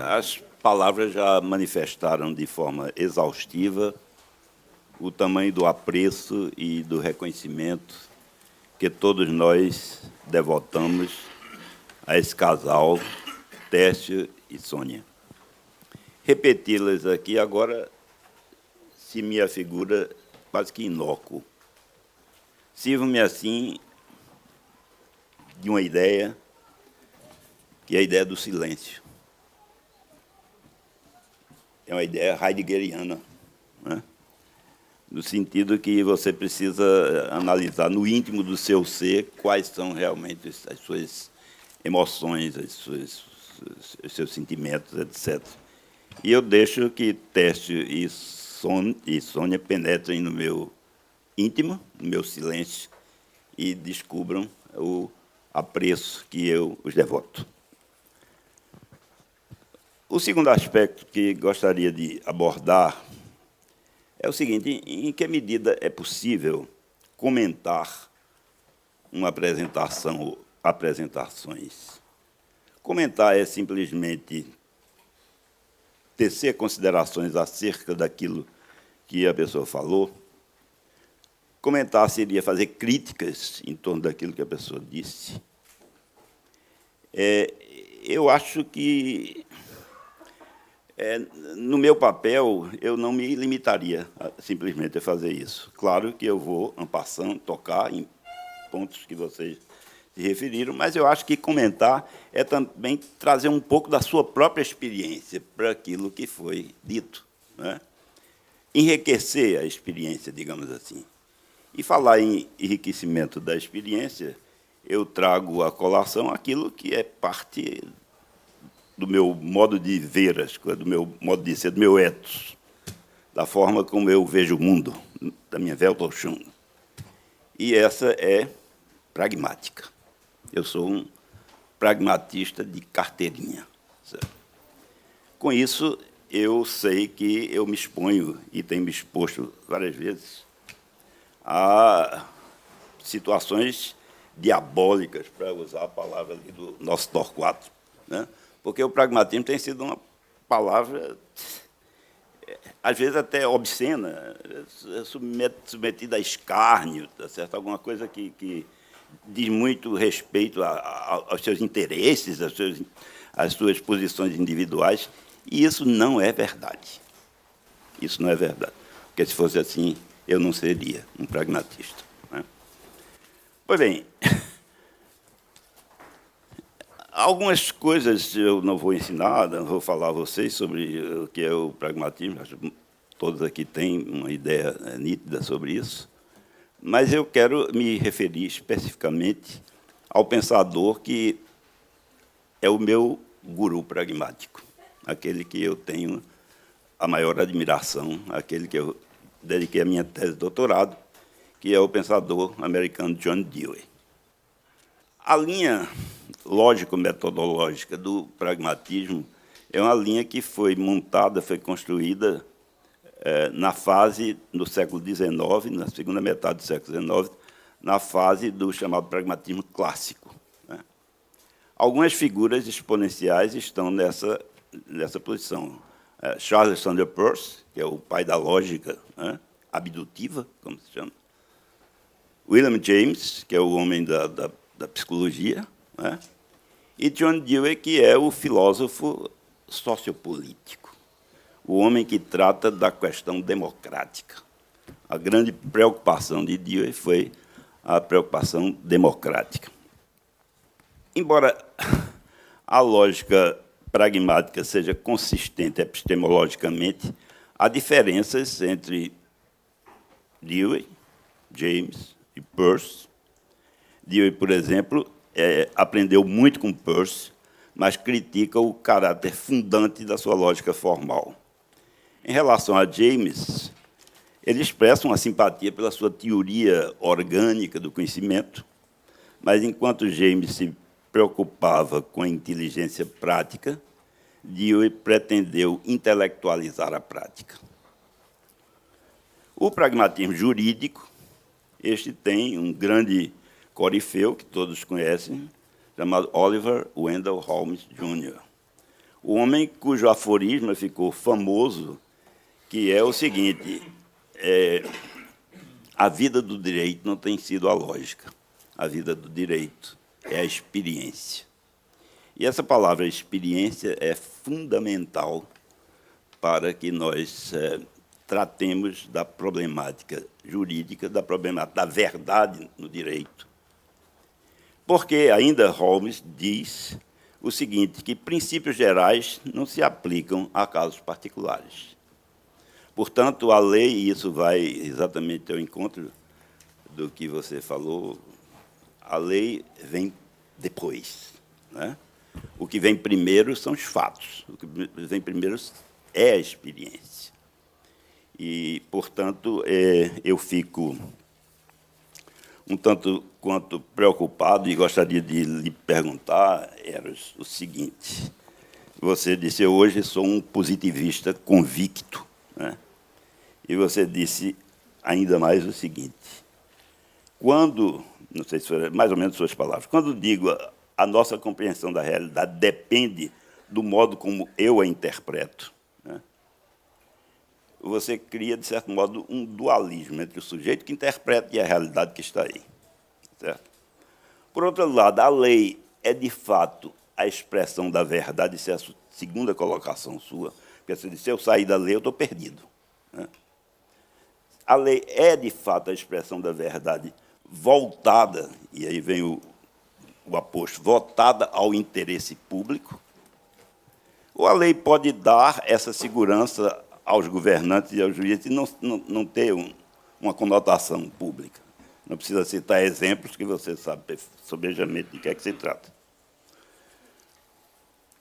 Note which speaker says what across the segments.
Speaker 1: As palavras já manifestaram de forma exaustiva o tamanho do apreço e do reconhecimento que todos nós devotamos a esse casal, Tércio e Sônia. Repeti-las aqui agora se me afigura quase que inócuo. Sirvo-me, assim, de uma ideia, que é a ideia do silêncio. É uma ideia heideggeriana, né? No sentido que você precisa analisar no íntimo do seu ser quais são realmente as suas emoções, os seus sentimentos, etc. E eu deixo que Tércio e Sônia penetrem no meu íntimo, no meu silêncio, e descubram o apreço que eu os devoto. O segundo aspecto que gostaria de abordar é o seguinte: em que medida é possível comentar uma apresentação ou apresentações? Comentar é simplesmente tecer considerações acerca daquilo que a pessoa falou. Comentar seria fazer críticas em torno daquilo que a pessoa disse. Eu acho que, no meu papel, eu não me limitaria simplesmente a fazer isso. Claro que eu vou, en passant, tocar em pontos que vocês se referiram, mas eu acho que comentar é também trazer um pouco da sua própria experiência para aquilo que foi dito, né? Enriquecer a experiência, digamos assim. E falar em enriquecimento da experiência, eu trago à colação aquilo que é parte do meu modo de ver as coisas, do meu modo de ser, do meu ethos, da forma como eu vejo o mundo, da minha Weltanschauung. E essa é pragmática. Eu sou um pragmatista de carteirinha, certo? Com isso, eu sei que eu me exponho, e tenho me exposto várias vezes, a situações diabólicas, para usar a palavra ali do nosso Torquato, né? Porque o pragmatismo tem sido uma palavra, às vezes até obscena, submetida a escárnio, tá certo? Alguma coisa que diz muito respeito aos seus interesses, às suas posições individuais, e isso não é verdade. Isso não é verdade. Porque, se fosse assim, eu não seria um pragmatista, né? Pois bem, algumas coisas eu não vou ensinar, não vou falar a vocês sobre o que é o pragmatismo. Acho que todos aqui têm uma ideia nítida sobre isso, mas eu quero me referir especificamente ao pensador que é o meu guru pragmático, aquele que eu tenho a maior admiração, aquele que eu dediquei a minha tese de doutorado, que é o pensador americano John Dewey. A linha lógico-metodológica do pragmatismo é uma linha que foi montada, foi construída na fase, no século XIX, na segunda metade do século XIX, na fase do chamado pragmatismo clássico, né? Algumas figuras exponenciais estão nessa posição. Charles Sanders Peirce, que é o pai da lógica, né, abdutiva, como se chama. William James, que é o homem da psicologia, né? E John Dewey, que é o filósofo sociopolítico, o homem que trata da questão democrática. A grande preocupação de Dewey foi a preocupação democrática. Embora a lógica pragmática seja consistente epistemologicamente, há diferenças entre Dewey, James e Peirce. Dewey, por exemplo, aprendeu muito com Peirce, mas critica o caráter fundante da sua lógica formal. Em relação a James, ele expressa uma simpatia pela sua teoria orgânica do conhecimento, mas, enquanto James se preocupava com a inteligência prática, Dewey pretendeu intelectualizar a prática. O pragmatismo jurídico, este tem um grande corifeu, que todos conhecem, chamado Oliver Wendell Holmes Jr. o homem cujo aforismo ficou famoso, que é o seguinte: a vida do direito não tem sido a lógica, a vida do direito é a experiência. E essa palavra experiência é fundamental para que nós tratemos da problemática jurídica, da problemática da verdade no direito. Porque ainda Holmes diz o seguinte, que princípios gerais não se aplicam a casos particulares. Portanto, a lei, e isso vai exatamente ao encontro do que você falou, a lei vem depois, né? O que vem primeiro são os fatos, o que vem primeiro é a experiência. E, portanto, eu fico um tanto quanto preocupado e gostaria de lhe perguntar, Eros, o seguinte. Você disse, eu hoje sou um positivista convicto, né? E você disse ainda mais o seguinte, quando, não sei se foi mais ou menos suas palavras, quando digo a nossa compreensão da realidade depende do modo como eu a interpreto, né? Você cria, de certo modo, um dualismo entre o sujeito que interpreta e a realidade que está aí. Certo? Por outro lado, a lei é, de fato, a expressão da verdade, isso é a segunda colocação sua, porque você disse, se eu sair da lei, eu estou perdido, né? A lei é, de fato, a expressão da verdade voltada, e aí vem o aposto, voltada ao interesse público, ou a lei pode dar essa segurança aos governantes e aos juízes e não ter uma conotação pública. Não precisa citar exemplos que você sabe sobejamente de que é que se trata.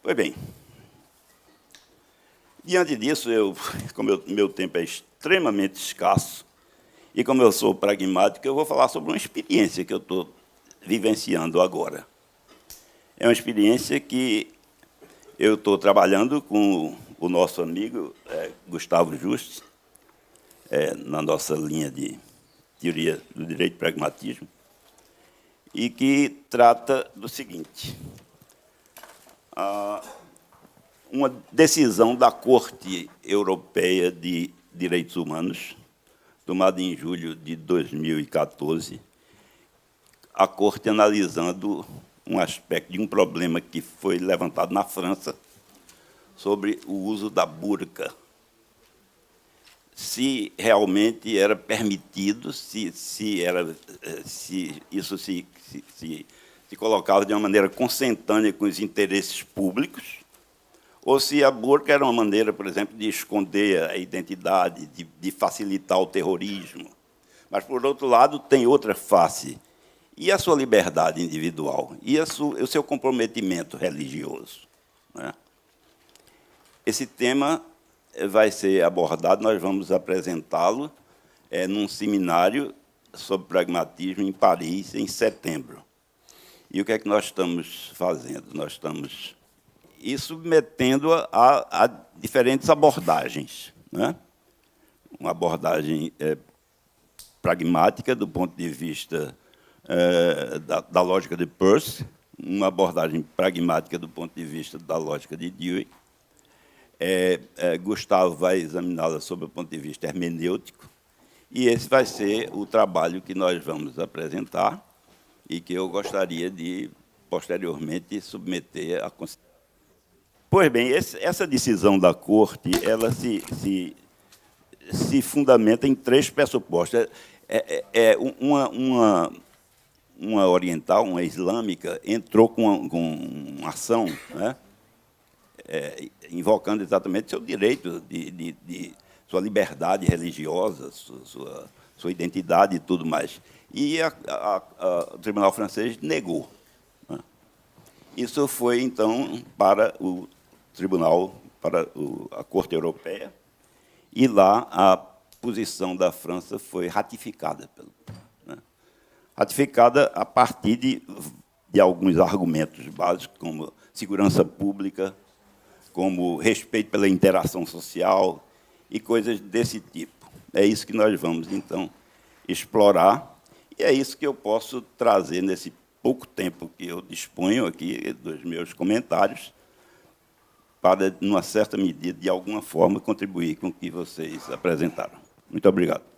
Speaker 1: Pois bem, diante disso, como meu tempo é extremamente escasso, e como eu sou pragmático, eu vou falar sobre uma experiência que eu estou vivenciando agora. É uma experiência que eu estou trabalhando com o nosso amigo Gustavo Juste, na nossa linha de teoria do direito e pragmatismo, e que trata do seguinte, uma decisão da Corte Europeia de Direitos Humanos, tomada em julho de 2014, a Corte analisando um aspecto de um problema que foi levantado na França sobre o uso da burca. Se realmente era permitido, se isso se colocava de uma maneira consentânea com os interesses públicos, ou se a burca era uma maneira, por exemplo, de esconder a identidade, de facilitar o terrorismo. Mas, por outro lado, tem outra face. E a sua liberdade individual? E o seu comprometimento religioso? Né? Esse tema vai ser abordado, nós vamos apresentá-lo num seminário sobre pragmatismo em Paris, em setembro. E o que é que nós estamos fazendo? Nós estamos submetendo-a a diferentes abordagens, né? Uma abordagem pragmática, do ponto de vista da lógica de Peirce, uma abordagem pragmática do ponto de vista da lógica de Dewey. Gustavo vai examiná-la sob o ponto de vista hermenêutico, e esse vai ser o trabalho que nós vamos apresentar e que eu gostaria de, posteriormente, submeter a consideração. Pois bem, essa decisão da Corte ela se fundamenta em três pressupostos. Uma oriental, uma islâmica, entrou com uma ação, né, invocando exatamente seu direito de sua liberdade religiosa, sua identidade e tudo mais. E o Tribunal francês negou, né? Isso foi, então, para o Tribunal, para a Corte Europeia, e lá a posição da França foi ratificada. Ratificada a partir de alguns argumentos básicos, como segurança pública, como respeito pela interação social e coisas desse tipo. É isso que nós vamos, então, explorar, e é isso que eu posso trazer nesse pouco tempo que eu disponho aqui dos meus comentários para, numa certa medida, de alguma forma, contribuir com o que vocês apresentaram. Muito obrigado.